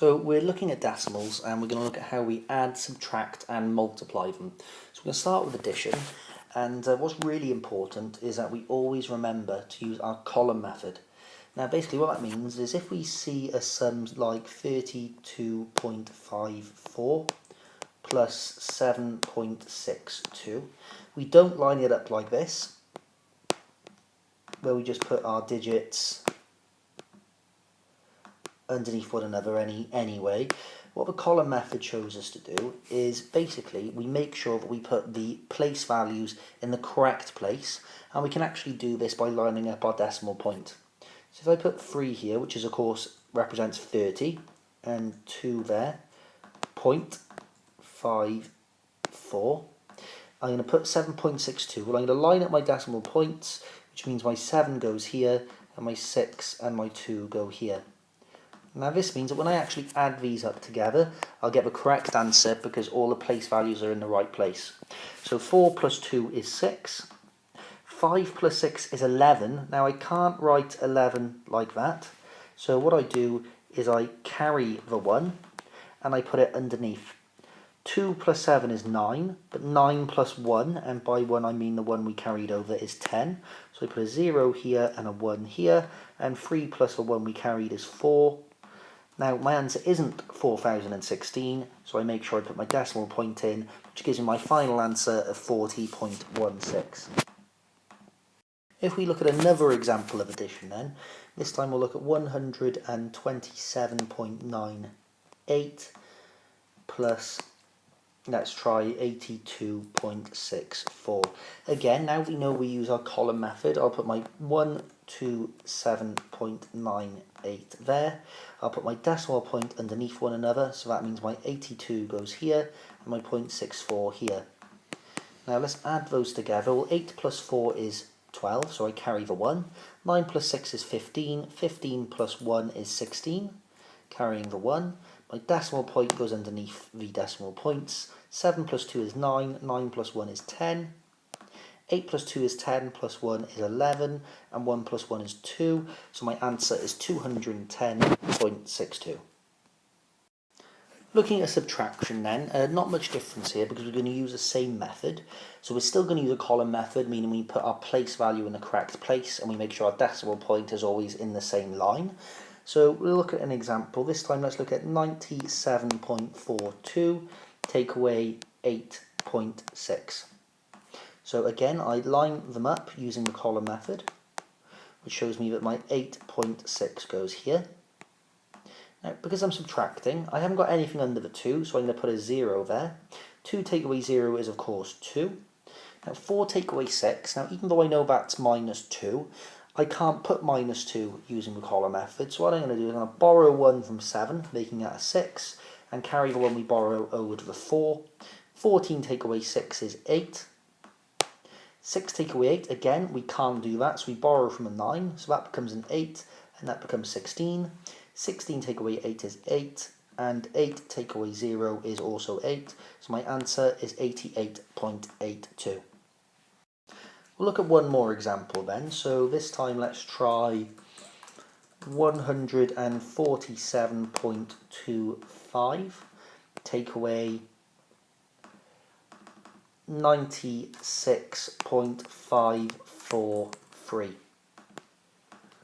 So we're looking at decimals and we're going to look at how we add, subtract and multiply them. So we're going to start with addition, and what's really important is that we always remember to use our column method. Now basically what that means is if we see a sum like 32.54 plus 7.62, we don't line it up like this, where we just put our digits underneath one another anyway. What the column method shows us to do is basically we make sure that we put the place values in the correct place, and we can actually do this by lining up our decimal point. So if I put 3 here, which is of course represents 30, and 2 there, 0.54, I'm going to put 7.62. Well, I'm going to line up my decimal points, which means my 7 goes here, and my 6 and my 2 go here. Now this means that when I actually add these up together, I'll get the correct answer because all the place values are in the right place. So 4 plus 2 is 6. 5 plus 6 is 11. Now I can't write 11 like that. So what I do is I carry the 1 and I put it underneath. 2 plus 7 is 9, but 9 plus 1, and by 1 I mean the one we carried over, is 10. So I put a 0 here and a 1 here, and 3 plus the 1 we carried is 4. Now my answer isn't 4016, so I make sure I put my decimal point in, which gives me my final answer of 40.16. If we look at another example of addition then, this time we'll look at 127.98 plus, let's try 82.64. Again, now we know we use our column method, I'll put my 127.98 there. I'll put my decimal point underneath one another, so that means my 82 goes here and my 0.64 here. Now let's add those together. Well, 8 plus 4 is 12, so I carry the 1. 9 plus 6 is 15. 15 plus 1 is 16, carrying the 1. My decimal point goes underneath the decimal points. 7 plus 2 is 9. 9 plus 1 is 10. 8 plus 2 is 10, plus 1 is 11, and 1 plus 1 is 2, so my answer is 210.62. Looking at subtraction then, not much difference here because we're going to use the same method. So we're still going to use a column method, meaning we put our place value in the correct place and we make sure our decimal point is always in the same line. So we'll look at an example. This time let's look at 97.42, take away 8.6. So again, I line them up using the column method, which shows me that my 8.6 goes here. Now, because I'm subtracting, I haven't got anything under the 2, so I'm going to put a 0 there. 2 take away 0 is, of course, 2. Now, 4 take away 6. Now, even though I know that's minus 2, I can't put minus 2 using the column method. So what I'm going to do is I'm going to borrow 1 from 7, making that a 6, and carry the one we borrow over to the 4. 14 take away 6 is 8. 6 take away 8, again, we can't do that, so we borrow from a 9, so that becomes an 8, and that becomes 16. 16 take away 8 is 8, and 8 take away 0 is also 8, so my answer is 88.82. We'll look at one more example then, so this time let's try 147.25, take away 96.543.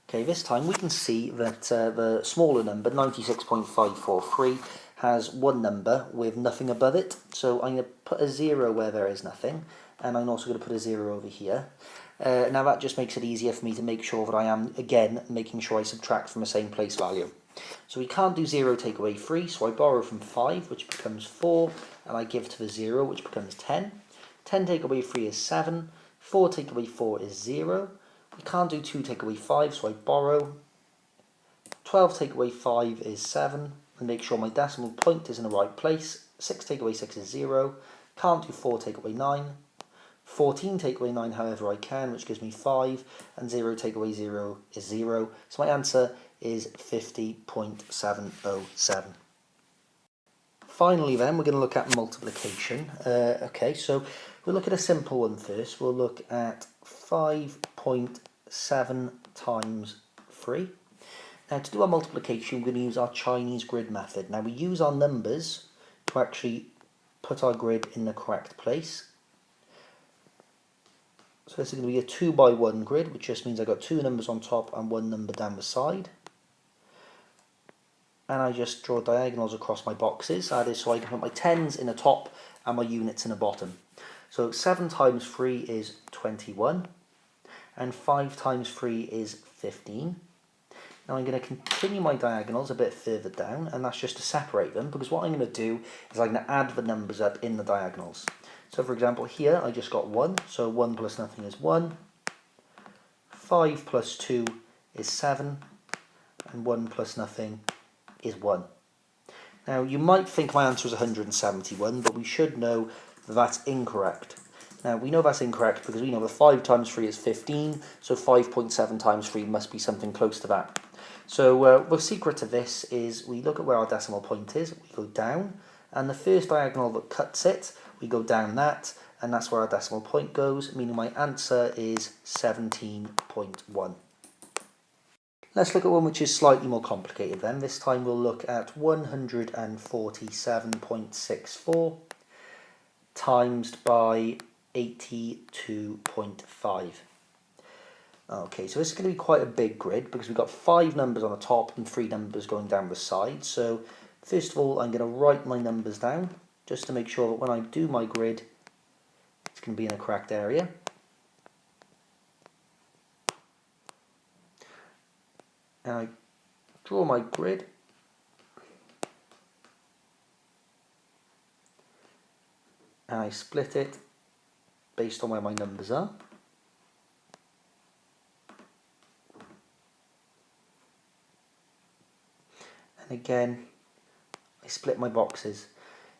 Okay, this time we can see that the smaller number, 96.543, has one number with nothing above it. So I'm going to put a 0 where there is nothing, and I'm also going to put a 0 over here. Now that just makes it easier for me to make sure that I am, again, making sure I subtract from the same place value. So we can't do 0 take away 3, so I borrow from 5, which becomes 4, and I give to the 0, which becomes 10. 10 take away 3 is 7, 4 take away 4 is 0, we can't do 2 take away 5, so I borrow. 12 take away 5 is 7, and make sure my decimal point is in the right place. 6 take away 6 is 0, can't do 4 take away 9. 14 take away 9, however I can, which gives me 5, and 0 take away 0 is 0, so my answer is 50.707. Finally then, we're going to look at multiplication. Okay, so we'll look at a simple one first. We'll look at 5.7 times 3. Now to do our multiplication, we're going to use our Chinese grid method. Now we use our numbers to actually put our grid in the correct place. So this is going to be a 2 by 1 grid, which just means I've got 2 numbers on top and 1 number down the side. And I just draw diagonals across my boxes. That is so I can put my tens in the top and my units in the bottom. So 7 times 3 is 21. And 5 times 3 is 15. Now I'm going to continue my diagonals a bit further down, and that's just to separate them, because what I'm going to do is I'm going to add the numbers up in the diagonals. So for example here I just got 1, so 1 plus nothing is 1. 5 plus 2 is 7, and 1 plus nothing is 1. Now you might think my answer is 171, but we should know that that's incorrect. Now we know that's incorrect because we know that 5 times 3 is 15, so 5.7 times 3 must be something close to that. So the secret to this is we look at where our decimal point is, we go down, and the first diagonal that cuts it, we go down that, and that's where our decimal point goes, meaning my answer is 17.1. Let's look at one which is slightly more complicated then. This time we'll look at 147.64 times by 82.5. Okay, so this is going to be quite a big grid because we've got 5 numbers on the top and 3 numbers going down the side. So first of all, I'm going to write my numbers down just to make sure that when I do my grid, it's going to be in the correct area. And I draw my grid. And I split it based on where my numbers are. And again, I split my boxes.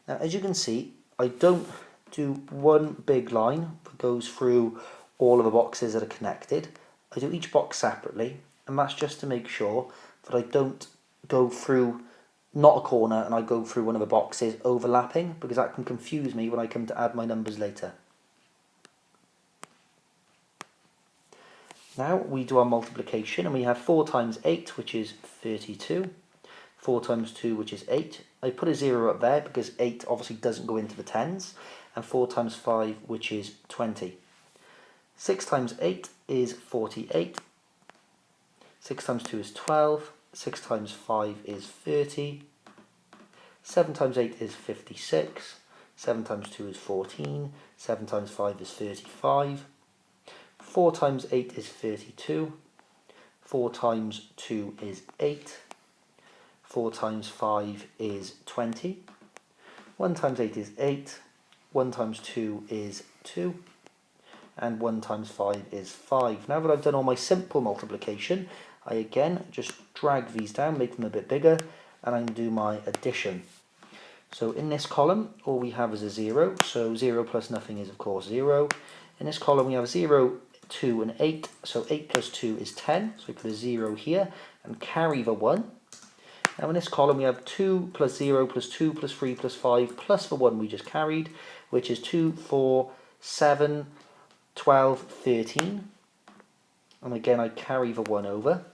Now, as you can see, I don't do one big line that goes through all of the boxes that are connected. I do each box separately, and that's just to make sure that I don't go through not a corner and I go through one of the boxes overlapping, because that can confuse me when I come to add my numbers later. Now we do our multiplication, and we have 4 times 8, which is 32. 4 times 2, which is 8. I put a 0 up there because 8 obviously doesn't go into the tens. And 4 times 5, which is 20. 6 times 8 is 48. 6 times 2 is 12. 6 times 5 is 30. 7 times 8 is 56. 7 times 2 is 14. 7 times 5 is 35. 4 times 8 is 32. 4 times 2 is 8. 4 times 5 is 20. 1 times 8 is 8. 1 times 2 is 2. And 1 times 5 is 5. Now that I've done all my simple multiplication, I again just drag these down, make them a bit bigger, and I can do my addition. So in this column, all we have is a 0. So 0 plus nothing is, of course, 0. In this column, we have 0, 2, and 8. So 8 plus 2 is 10. So we put a 0 here and carry the 1. Now in this column we have 2 plus 0 plus 2 plus 3 plus 5 plus the 1 we just carried, which is 2, 4, 7, 12, 13. And again I carry the 1 over.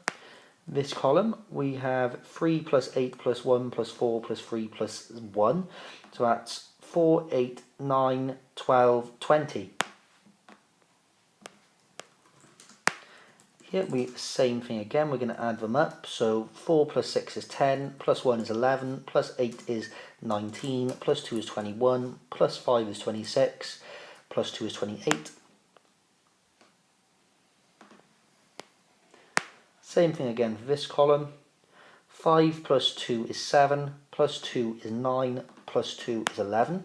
This column we have 3 plus 8 plus 1 plus 4 plus 3 plus 1. So that's 4, 8, 9, 12, 20. Here we same thing again, we're going to add them up. So 4 plus 6 is 10, plus 1 is 11, plus 8 is 19, plus 2 is 21, plus 5 is 26, plus 2 is 28. Same thing again for this column. 5 plus 2 is 7, plus 2 is 9, plus 2 is 11.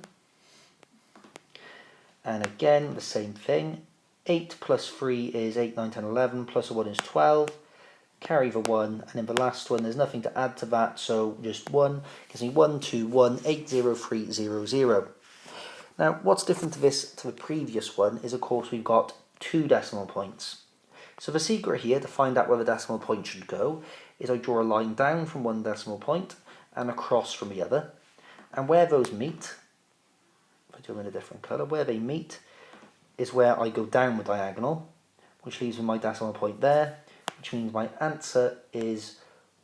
And again the same thing. 8 plus 3 is 8, 9, 10, 11, plus 1 is 12, carry the 1, and in the last one there's nothing to add to that, so just 1, gives me 1, 2, 1, 8, 0, 3, 0, 0. Now what's different to this to the previous one is of course we've got 2 decimal points. So the secret here to find out where the decimal point should go is I draw a line down from one decimal point and across from the other, and where those meet, if I do them in a different colour, where they meet is where I go down the diagonal, which leaves me my decimal point there, which means my answer is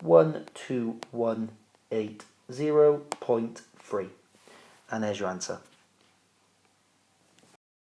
12180.3. And there's your answer.